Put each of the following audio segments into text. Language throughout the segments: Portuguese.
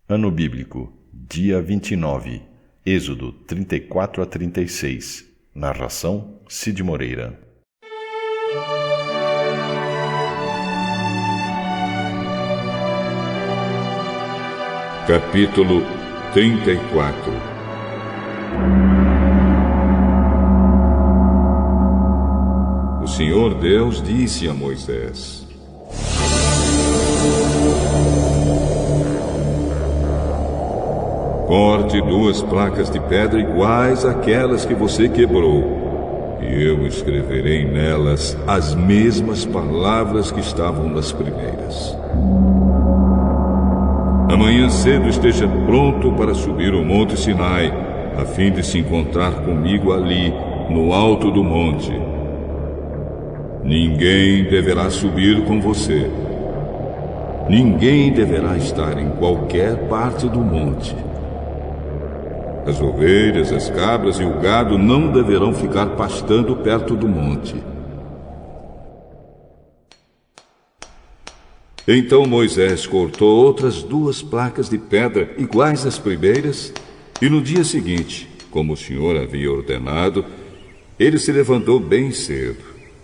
Ano Bíblico, dia 29, Êxodo 34 a 36. Narração, Cid Moreira. Capítulo 34. O Senhor Deus disse a Moisés: corte 2 placas de pedra iguais àquelas que você quebrou, e eu escreverei nelas as mesmas palavras que estavam nas primeiras. Amanhã cedo esteja pronto para subir o Monte Sinai, a fim de se encontrar comigo ali, no alto do monte. Ninguém deverá subir com você. Ninguém deverá estar em qualquer parte do monte. As ovelhas, as cabras e o gado não deverão ficar pastando perto do monte. Então Moisés cortou outras 2 placas de pedra iguais às primeiras, e no dia seguinte, como o Senhor havia ordenado, ele se levantou bem cedo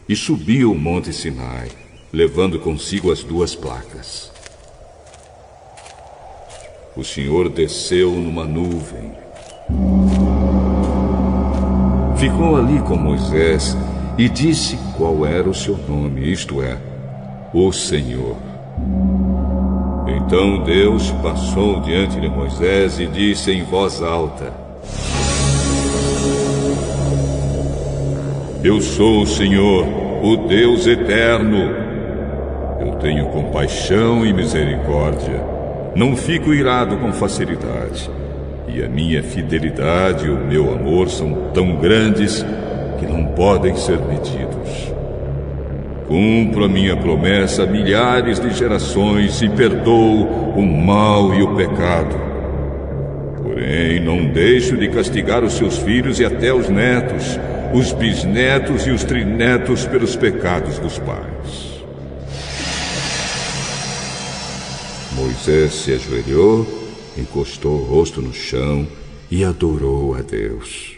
e subiu o Monte Sinai, levando consigo as 2 placas. O Senhor desceu numa nuvem. Ficou ali com Moisés e disse qual era o seu nome, isto é, o Senhor. Então Deus passou diante de Moisés e disse em voz alta: eu sou o Senhor, o Deus eterno. Eu tenho compaixão e misericórdia. Não fico irado com facilidade. E a minha fidelidade e o meu amor são tão grandes que não podem ser medidos. Cumpro a minha promessa a milhares de gerações e perdoo o mal e o pecado. Porém, não deixo de castigar os seus filhos e até os netos, os bisnetos e os trinetos pelos pecados dos pais. Moisés se ajoelhou, encostou o rosto no chão e adorou a Deus.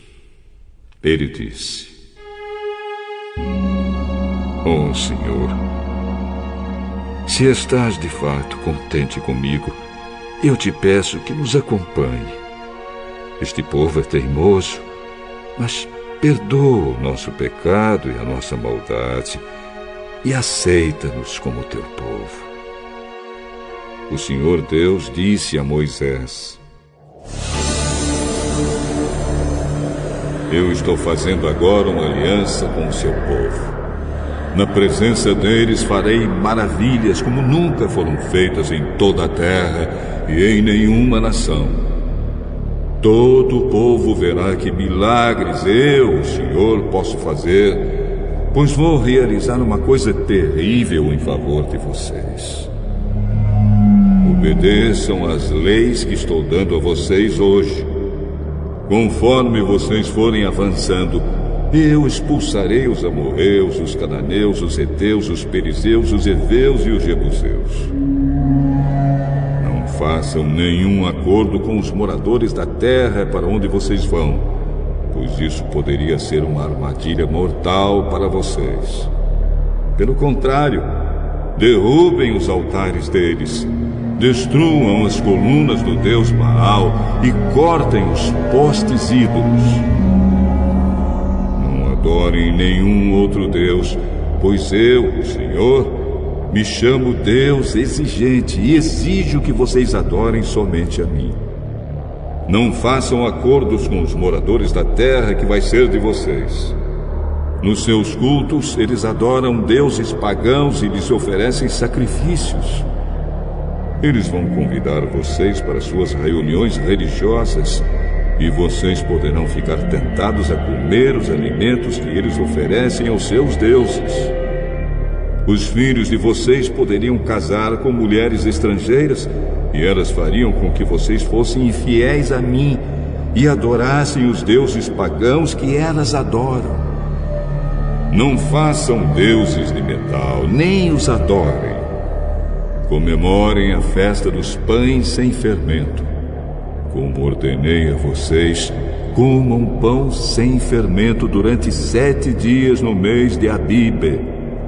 Ele disse: oh Senhor, se estás de fato contente comigo, eu te peço que nos acompanhe. Este povo é teimoso, mas perdoa o nosso pecado e a nossa maldade e aceita-nos como teu povo. O Senhor Deus disse a Moisés: eu estou fazendo agora uma aliança com o seu povo. Na presença deles farei maravilhas como nunca foram feitas em toda a terra e em nenhuma nação. Todo o povo verá que milagres eu, o Senhor, posso fazer, pois vou realizar uma coisa terrível em favor de vocês. Obedeçam às leis que estou dando a vocês hoje. Conforme vocês forem avançando, eu expulsarei os amorreus, os cananeus, os heteus, os perizeus, os heveus e os jebuseus. Não façam nenhum acordo com os moradores da terra para onde vocês vão, pois isso poderia ser uma armadilha mortal para vocês. Pelo contrário, derrubem os altares deles, destruam as colunas do deus Baal e cortem os postes ídolos. Não adorem nenhum outro deus, pois eu, o Senhor, me chamo Deus exigente e exijo que vocês adorem somente a mim. Não façam acordos com os moradores da terra que vai ser de vocês. Nos seus cultos, eles adoram deuses pagãos e lhes oferecem sacrifícios. Eles vão convidar vocês para suas reuniões religiosas e vocês poderão ficar tentados a comer os alimentos que eles oferecem aos seus deuses. Os filhos de vocês poderiam casar com mulheres estrangeiras e elas fariam com que vocês fossem infiéis a mim e adorassem os deuses pagãos que elas adoram. Não façam deuses de metal, nem os adorem. Comemorem a festa dos pães sem fermento. Como ordenei a vocês, comam pão sem fermento durante 7 dias no mês de Abibe,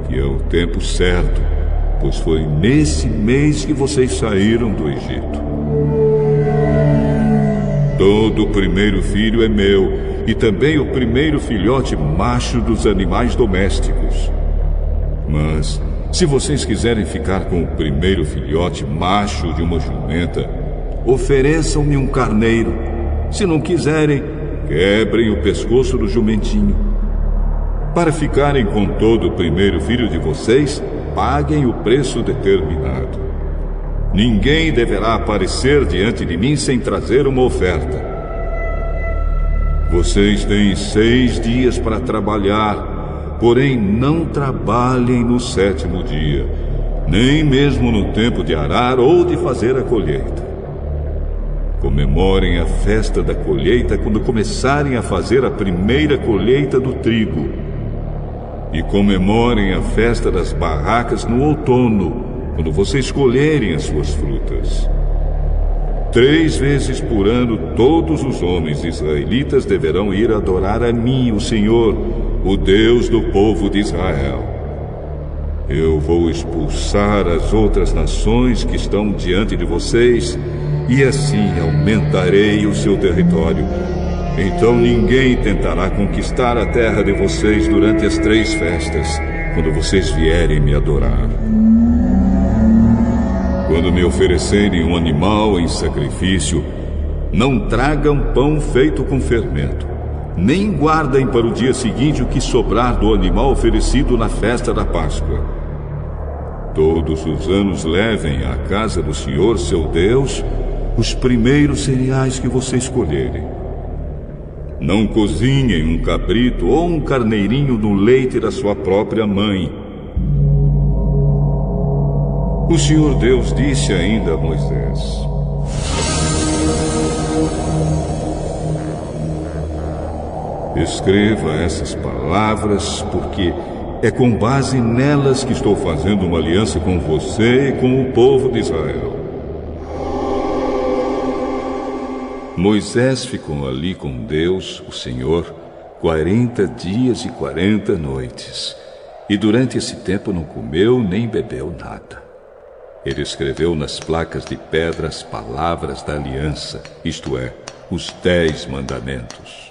que é o tempo certo, pois foi nesse mês que vocês saíram do Egito. Todo primeiro filho é meu, e também o primeiro filhote macho dos animais domésticos. Mas, se vocês quiserem ficar com o primeiro filhote macho de uma jumenta, ofereçam-me um carneiro. Se não quiserem, quebrem o pescoço do jumentinho. Para ficarem com todo o primeiro filho de vocês, paguem o preço determinado. Ninguém deverá aparecer diante de mim sem trazer uma oferta. Vocês têm 6 dias para trabalhar, porém não trabalhem no 7º dia, nem mesmo no tempo de arar ou de fazer a colheita. Comemorem a festa da colheita quando começarem a fazer a primeira colheita do trigo. E comemorem a festa das barracas no outono, quando vocês colherem as suas frutas. 3 vezes por ano, todos os homens israelitas deverão ir adorar a mim, o Senhor, o Deus do povo de Israel. Eu vou expulsar as outras nações que estão diante de vocês, e assim aumentarei o seu território. Então ninguém tentará conquistar a terra de vocês durante as 3 festas, quando vocês vierem me adorar. Quando me oferecerem um animal em sacrifício, não tragam pão feito com fermento, nem guardem para o dia seguinte o que sobrar do animal oferecido na festa da Páscoa. Todos os anos levem à casa do Senhor, seu Deus, os primeiros cereais que você escolherem. Não cozinhem um cabrito ou um carneirinho no leite da sua própria mãe. O Senhor Deus disse ainda a Moisés: escreva essas palavras, porque é com base nelas que estou fazendo uma aliança com você e com o povo de Israel. Moisés ficou ali com Deus, o Senhor, 40 dias e 40 noites. E durante esse tempo não comeu nem bebeu nada. Ele escreveu nas placas de pedra as palavras da aliança, isto é, os 10 mandamentos.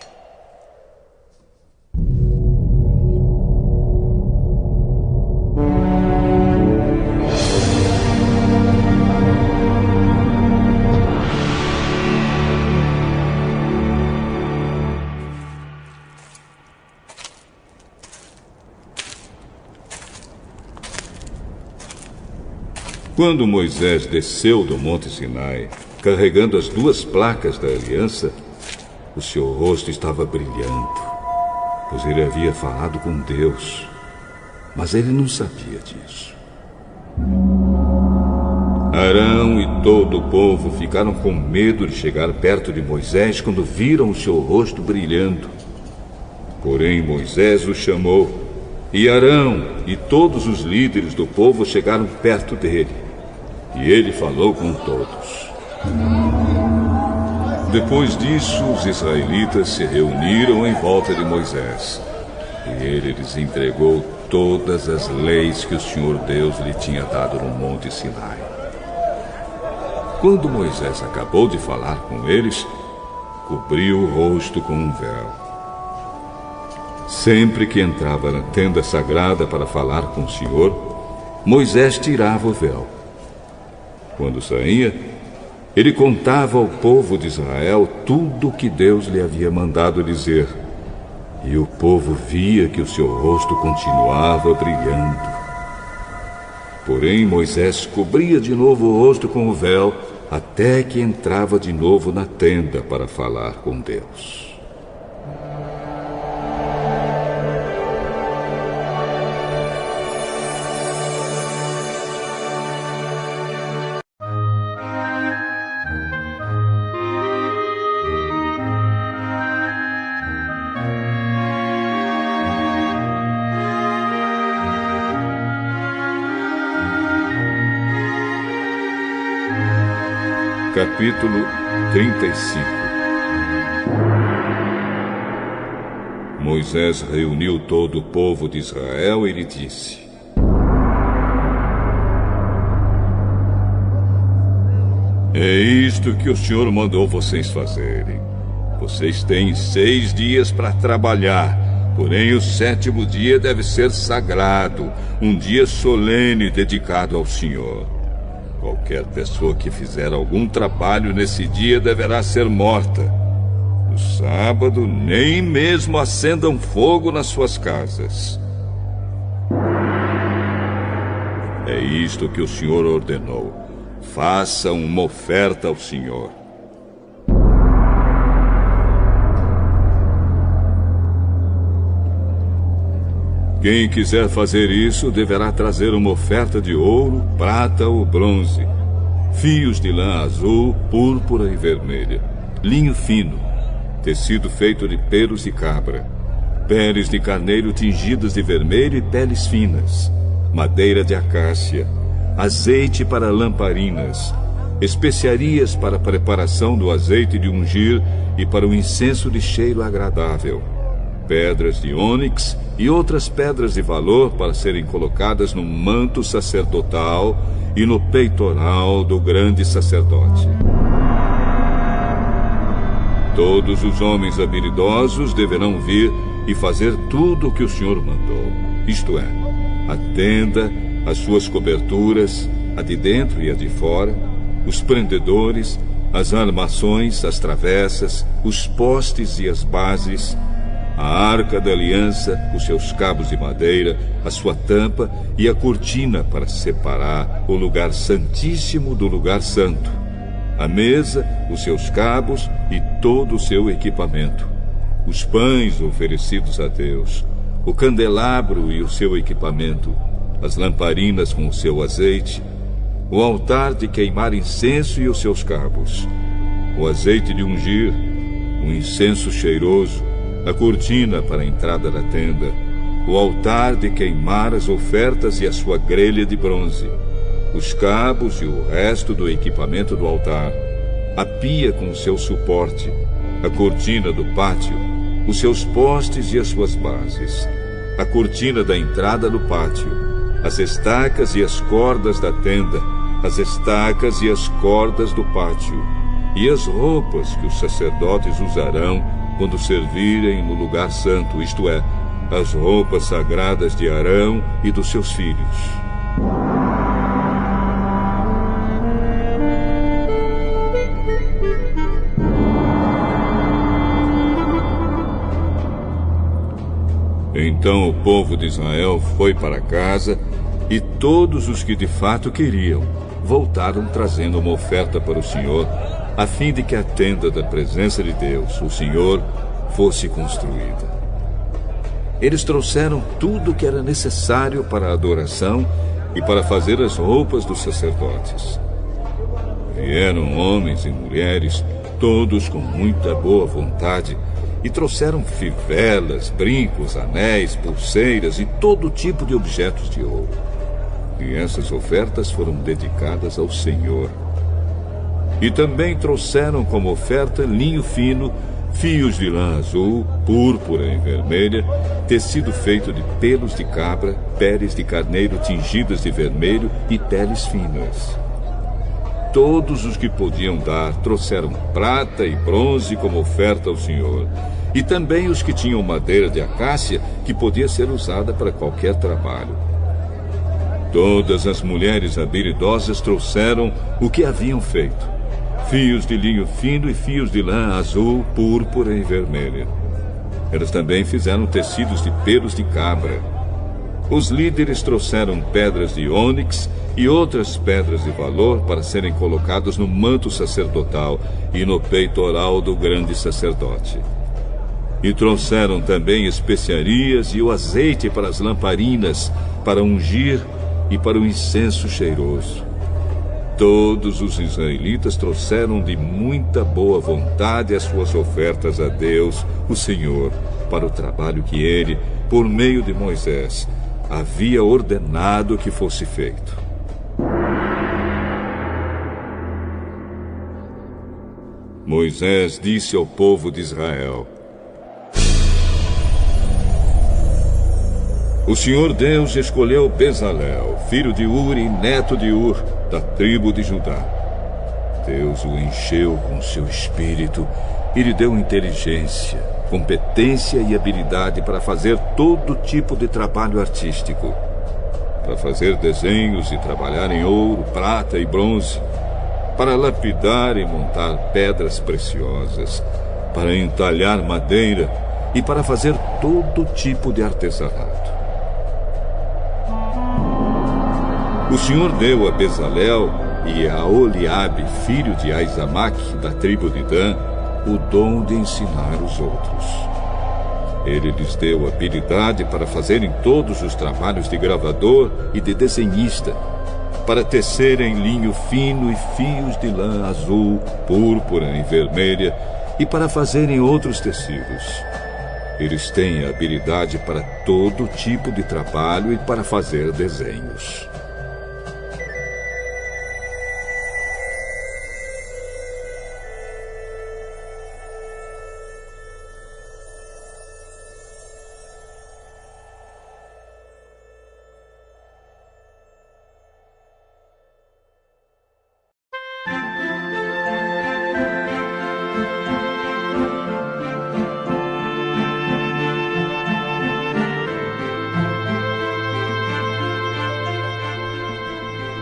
Quando Moisés desceu do Monte Sinai, carregando as 2 placas da aliança, o seu rosto estava brilhando, pois ele havia falado com Deus, mas ele não sabia disso. Arão e todo o povo ficaram com medo de chegar perto de Moisés quando viram o seu rosto brilhando. Porém, Moisés o chamou, e Arão e todos os líderes do povo chegaram perto dele. E ele falou com todos. Depois disso, os israelitas se reuniram em volta de Moisés. E ele lhes entregou todas as leis que o Senhor Deus lhe tinha dado no Monte Sinai. Quando Moisés acabou de falar com eles, cobriu o rosto com um véu. Sempre que entrava na tenda sagrada para falar com o Senhor, Moisés tirava o véu. Quando saía, ele contava ao povo de Israel tudo o que Deus lhe havia mandado dizer. E o povo via que o seu rosto continuava brilhando. Porém, Moisés cobria de novo o rosto com o véu, até que entrava de novo na tenda para falar com Deus. Capítulo 35. Moisés reuniu todo o povo de Israel e lhe disse: É isto que o Senhor mandou vocês fazerem. Vocês têm 6 dias para trabalhar, porém o 7º dia deve ser sagrado, um dia solene dedicado ao Senhor. Qualquer pessoa que fizer algum trabalho nesse dia deverá ser morta. No sábado, nem mesmo acendam fogo nas suas casas. É isto que o Senhor ordenou. Façam uma oferta ao Senhor. Quem quiser fazer isso deverá trazer uma oferta de ouro, prata ou bronze, fios de lã azul, púrpura e vermelha, linho fino, tecido feito de pelos de cabra, peles de carneiro tingidas de vermelho e peles finas, madeira de acácia, azeite para lamparinas, especiarias para a preparação do azeite de ungir e para o incenso de cheiro agradável, pedras de ônix e outras pedras de valor para serem colocadas no manto sacerdotal e no peitoral do grande sacerdote. Todos os homens habilidosos deverão vir e fazer tudo o que o Senhor mandou, isto é, a tenda, as suas coberturas, a de dentro e a de fora, os prendedores, as armações, as travessas, os postes e as bases, a arca da aliança, os seus cabos de madeira, a sua tampa e a cortina para separar o lugar santíssimo do lugar santo, a mesa, os seus cabos e todo o seu equipamento, os pães oferecidos a Deus, o candelabro e o seu equipamento, as lamparinas com o seu azeite, o altar de queimar incenso e os seus cabos, o azeite de ungir, o incenso cheiroso, a cortina para a entrada da tenda, o altar de queimar as ofertas e a sua grelha de bronze, os cabos e o resto do equipamento do altar, a pia com o seu suporte, a cortina do pátio, os seus postes e as suas bases, a cortina da entrada do pátio, as estacas e as cordas da tenda, as estacas e as cordas do pátio, e as roupas que os sacerdotes usarão quando servirem no lugar santo, isto é, as roupas sagradas de Arão e dos seus filhos. Então o povo de Israel foi para casa, e todos os que de fato queriam voltaram trazendo uma oferta para o Senhor, a fim de que a tenda da presença de Deus, o Senhor, fosse construída. Eles trouxeram tudo o que era necessário para a adoração e para fazer as roupas dos sacerdotes. Vieram homens e mulheres, todos com muita boa vontade, e trouxeram fivelas, brincos, anéis, pulseiras e todo tipo de objetos de ouro. E essas ofertas foram dedicadas ao Senhor. E também trouxeram como oferta linho fino, fios de lã azul, púrpura e vermelha, tecido feito de pelos de cabra, peles de carneiro tingidas de vermelho e peles finas. Todos os que podiam dar trouxeram prata e bronze como oferta ao Senhor, e também os que tinham madeira de acácia, que podia ser usada para qualquer trabalho. Todas as mulheres habilidosas trouxeram o que haviam feito: fios de linho fino e fios de lã azul, púrpura e vermelha. Elas também fizeram tecidos de pelos de cabra. Os líderes trouxeram pedras de ônix e outras pedras de valor para serem colocadas no manto sacerdotal e no peitoral do grande sacerdote. E trouxeram também especiarias e o azeite para as lamparinas, para ungir e para o incenso cheiroso. Todos os israelitas trouxeram de muita boa vontade as suas ofertas a Deus, o Senhor, para o trabalho que ele, por meio de Moisés, havia ordenado que fosse feito. Moisés disse ao povo de Israel: O Senhor Deus escolheu Bezalel, filho de Uri, neto de Ur, da tribo de Judá. Deus o encheu com seu espírito e lhe deu inteligência, competência e habilidade para fazer todo tipo de trabalho artístico. Para fazer desenhos e trabalhar em ouro, prata e bronze. Para lapidar e montar pedras preciosas. Para entalhar madeira e para fazer todo tipo de artesanato. O Senhor deu a Bezalel e a Oliabe, filho de Aizamaque, da tribo de Dan, o dom de ensinar os outros. Ele lhes deu habilidade para fazerem todos os trabalhos de gravador e de desenhista, para tecerem linho fino e fios de lã azul, púrpura e vermelha, e para fazerem outros tecidos. Eles têm habilidade para todo tipo de trabalho e para fazer desenhos.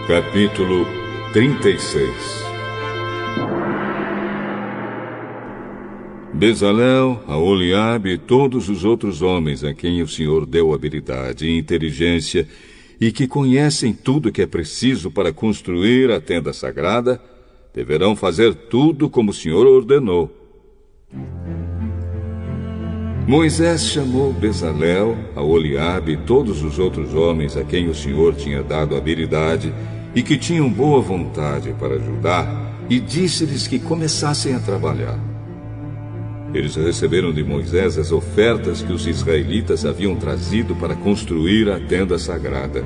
Capítulo 36. Bezalel, Aholiabe e todos os outros homens a quem o Senhor deu habilidade e inteligência e que conhecem tudo que é preciso para construir a tenda sagrada, deverão fazer tudo como o Senhor ordenou. Moisés chamou Bezalel, Aholiabe e todos os outros homens a quem o Senhor tinha dado habilidade e que tinham boa vontade para ajudar, e disse-lhes que começassem a trabalhar. Eles receberam de Moisés as ofertas que os israelitas haviam trazido para construir a tenda sagrada.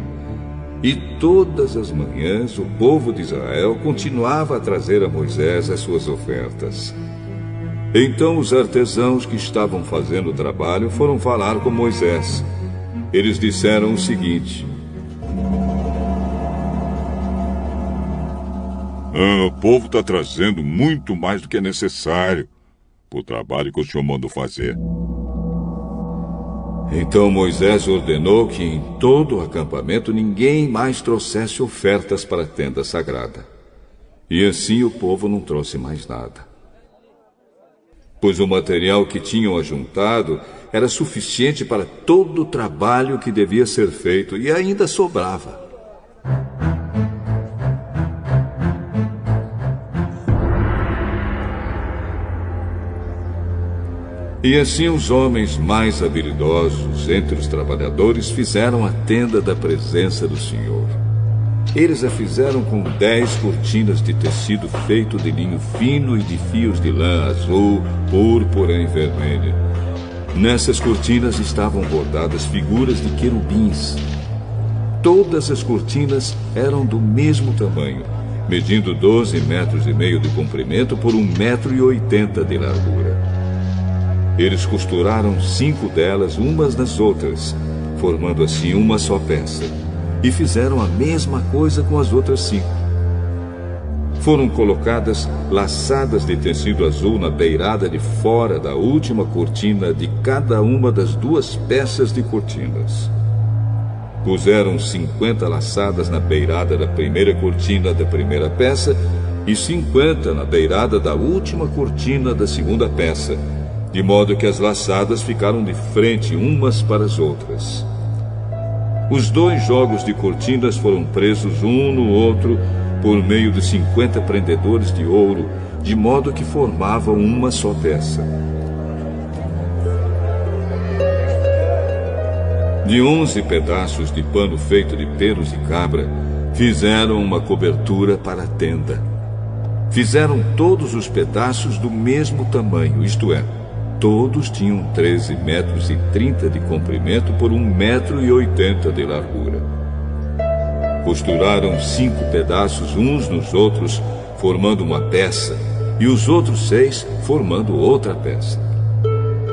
E todas as manhãs o povo de Israel continuava a trazer a Moisés as suas ofertas. Então os artesãos que estavam fazendo o trabalho foram falar com Moisés. Eles disseram o seguinte: O povo está trazendo muito mais do que é necessário para o trabalho que o senhor mandou fazer. Então Moisés ordenou que em todo o acampamento ninguém mais trouxesse ofertas para a tenda sagrada. E assim o povo não trouxe mais nada. Pois o material que tinham ajuntado era suficiente para todo o trabalho que devia ser feito e ainda sobrava. E assim os homens mais habilidosos entre os trabalhadores fizeram a tenda da presença do Senhor. Eles a fizeram com 10 cortinas de tecido feito de linho fino e de fios de lã azul, púrpura e vermelha. Nessas cortinas estavam bordadas figuras de querubins. Todas as cortinas eram do mesmo tamanho, medindo 12,5 metros de comprimento por 1,80 metros de largura. Eles costuraram 5 delas umas nas outras, formando assim uma só peça, e fizeram a mesma coisa com as outras 5. Foram colocadas laçadas de tecido azul na beirada de fora da última cortina de cada uma das 2 peças de cortinas. Puseram 50 laçadas na beirada da primeira cortina da primeira peça e 50 na beirada da última cortina da segunda peça, de modo que as laçadas ficaram de frente umas para as outras. Os 2 jogos de cortinas foram presos um no outro por meio de 50 prendedores de ouro, de modo que formavam uma só peça. De 11 pedaços de pano feito de pelos de cabra, fizeram uma cobertura para a tenda. Fizeram todos os pedaços do mesmo tamanho, isto é, todos tinham 13,30 metros de comprimento por 1,80 metro de largura. Costuraram 5 pedaços uns nos outros, formando uma peça, e os outros 6 formando outra peça.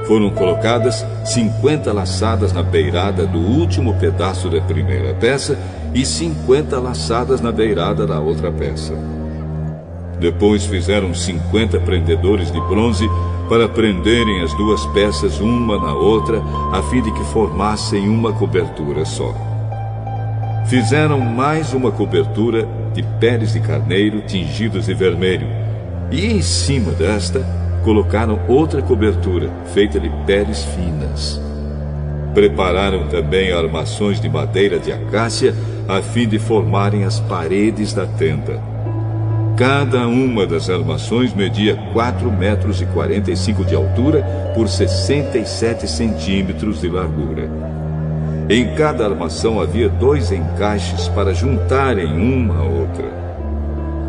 Foram colocadas 50 laçadas na beirada do último pedaço da primeira peça e 50 laçadas na beirada da outra peça. Depois fizeram 50 prendedores de bronze para prenderem as duas peças uma na outra, a fim de que formassem uma cobertura só. Fizeram mais uma cobertura de peles de carneiro tingidos de vermelho, e em cima desta colocaram outra cobertura feita de peles finas. Prepararam também armações de madeira de acácia, a fim de formarem as paredes da tenda. Cada uma das armações media 4,45 metros de altura por 67 centímetros de largura. Em cada armação havia 2 encaixes para juntarem uma à outra.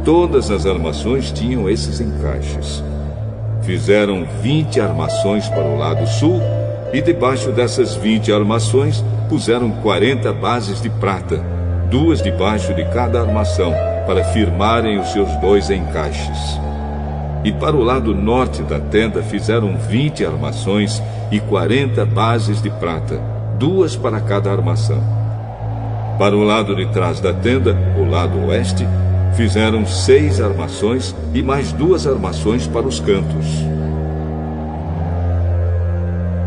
Todas as armações tinham esses encaixes. Fizeram 20 armações para o lado sul e debaixo dessas 20 armações puseram 40 bases de prata, 2 debaixo de cada armação, para firmarem os seus 2 encaixes. E para o lado norte da tenda fizeram 20 armações e 40 bases de prata, 2 para cada armação. Para o lado de trás da tenda, o lado oeste, fizeram 6 armações e mais 2 armações para os cantos.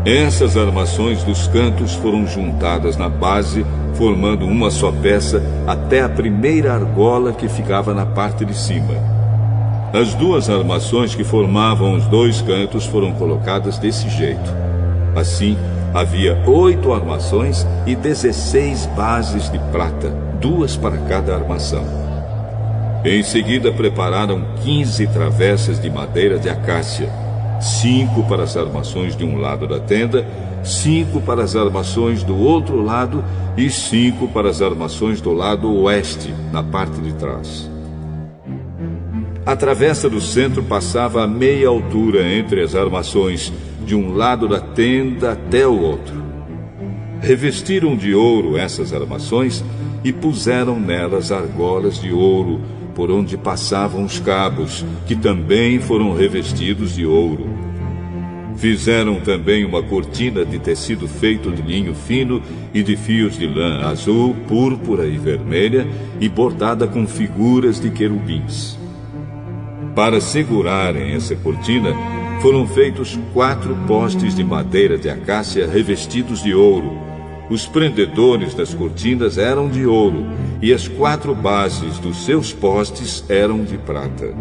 Essas armações dos cantos foram juntadas na base, formando uma só peça até a primeira argola que ficava na parte de cima. As 2 armações que formavam os 2 cantos foram colocadas desse jeito. Assim, havia 8 armações e 16 bases de prata, 2 para cada armação. Em seguida, prepararam 15 travessas de madeira de acácia, 5 para as armações de um lado da tenda, 5 para as armações do outro lado e 5 para as armações do lado oeste, na parte de trás. A travessa do centro passava a meia altura entre as armações, de um lado da tenda até o outro. Revestiram de ouro essas armações e puseram nelas argolas de ouro, por onde passavam os cabos, que também foram revestidos de ouro. Fizeram também uma cortina de tecido feito de linho fino e de fios de lã azul, púrpura e vermelha, e bordada com figuras de querubins. Para segurarem essa cortina, foram feitos 4 postes de madeira de acácia revestidos de ouro. Os prendedores das cortinas eram de ouro, e as 4 bases dos seus postes eram de prata.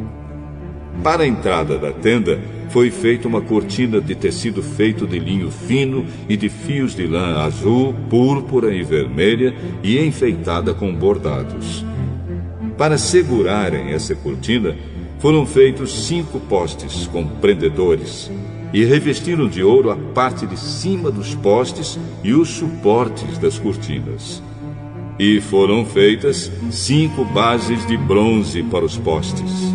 Para a entrada da tenda, foi feita uma cortina de tecido feito de linho fino e de fios de lã azul, púrpura e vermelha, e enfeitada com bordados. Para segurarem essa cortina, foram feitos 5 postes com prendedores, e revestiram de ouro a parte de cima dos postes e os suportes das cortinas. E foram feitas 5 bases de bronze para os postes.